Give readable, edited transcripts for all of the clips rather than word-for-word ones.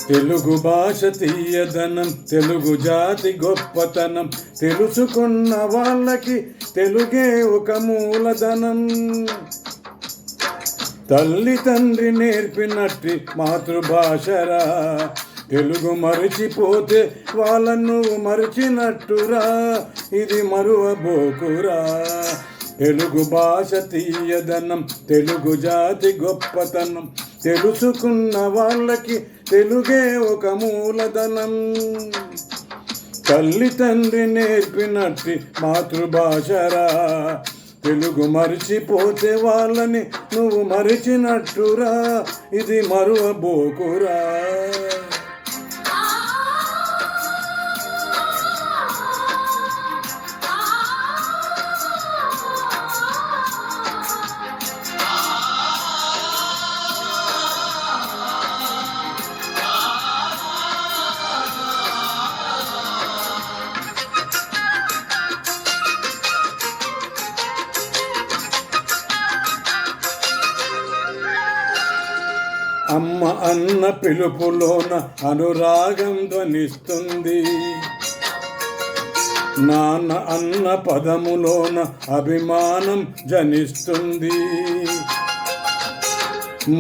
తెలుగు భాష తీయదనం, తెలుగు జాతి గొప్పతనం, తెలుసుకున్న వాళ్ళకి తెలుగే ఒక మూలధనం. తల్లి తండ్రి నేర్పినట్టి మాతృభాషరా, తెలుగు మరిచిపోతే వాళ్ళను మరిచినట్టురా, ఇది మరువబోకురా. తెలుగు భాష తీయదనం, తెలుగు జాతి గొప్పతనం, తెలుసుకున్న వాళ్ళకి తెలుగే ఒక మూలధనం. తల్లి తండ్రి నేర్పినట్టి మాతృభాషరా, తెలుగు మరిచిపోతే వాళ్ళని నువ్వు మరిచినట్టురా, ఇది మరువబోకురా. అమ్మ అన్న పిలుపులోన అనురాగం ధ్వనిస్తుంది, నాన్న అన్న పదములోన అభిమానం జనిస్తుంది,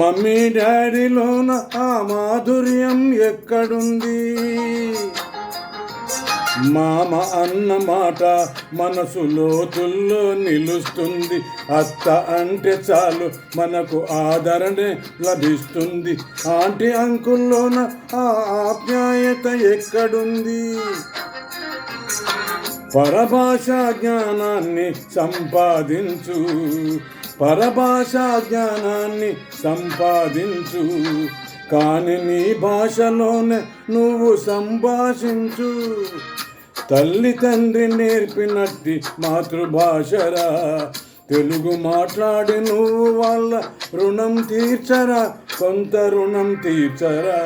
మమ్మీ డాడీలోన ఆ మాధుర్యం ఎక్కడుంది. మామ అన్న మాట మనసు లోతుల్లో నిలుస్తుంది, అత్త అంటే చాలు మనకు ఆదరణ లభిస్తుంది, ఆంటీ అంకుల్లోన ఆ ఆప్యాయత ఎక్కడుంది. పరభాషా జ్ఞానాన్ని సంపాదించు, పరభాషా జ్ఞానాన్ని సంపాదించు, కాని నీ భాషలోనే నువ్వు సంభాషించు. తల్లి తండ్రి నేర్పినట్టి మాతృభాషరా, తెలుగు మాట్లాడి నువ్వు వాళ్ళ రుణం తీర్చరా, కొంత రుణం తీర్చరా.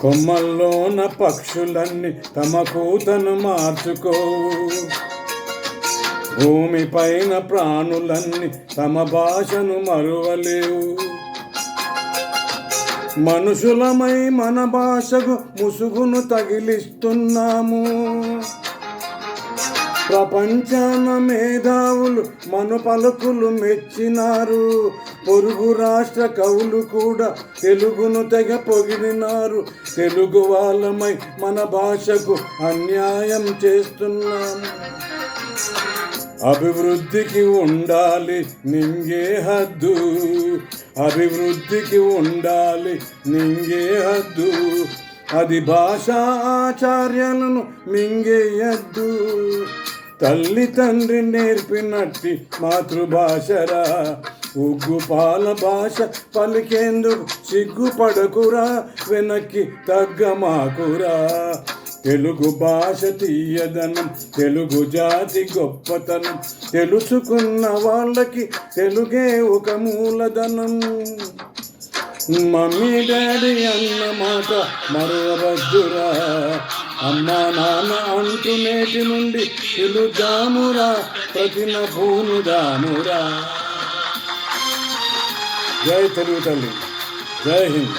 కొమ్మల్లోన పక్షులన్నీ తమ కూతను మార్చుకోవు, భూమిపైన ప్రాణులన్నీ తమ భాషను మరువలేవు. మనుషులమై మన భాషకు ముసుగును తగిలిస్తున్నాము, ప్రపంచాన మేధావులు మన పలుకులు మెచ్చినారు, పొరుగు రాష్ట్ర కవులు కూడా తెలుగును తెగ పొగిడినారు. తెలుగు వాళ్ళమై మన భాషకు అన్యాయం చేస్తున్నాము. అభివృద్ధికి ఉండాలి నింగే హద్దు, అభివృద్ధికి ఉండాలి నింగే హద్దు, అది భాషా ఆచార్యాలను మింగేయద్దు. తల్లి తండ్రి నేర్పినట్టి మాతృభాషరా, ఉగ్గుపాల భాష పలికేందుకు సిగ్గుపడకురా, వెనక్కి తగ్గమాకురా. తెలుగు భాష తీయదనం, తెలుగు జాతి గొప్పతనం, తెలుసుకున్న వాళ్ళకి తెలుగే ఒక మూలధనం. మమ్మీ డాడీ అన్న మాట మరువవద్దురా, అమ్మా నాన్న అంటూ నేటి నుండి పిలుదామురా, ప్రతిన పూనుదామురా. జై తెలుగు తల్లి, జై హింద్.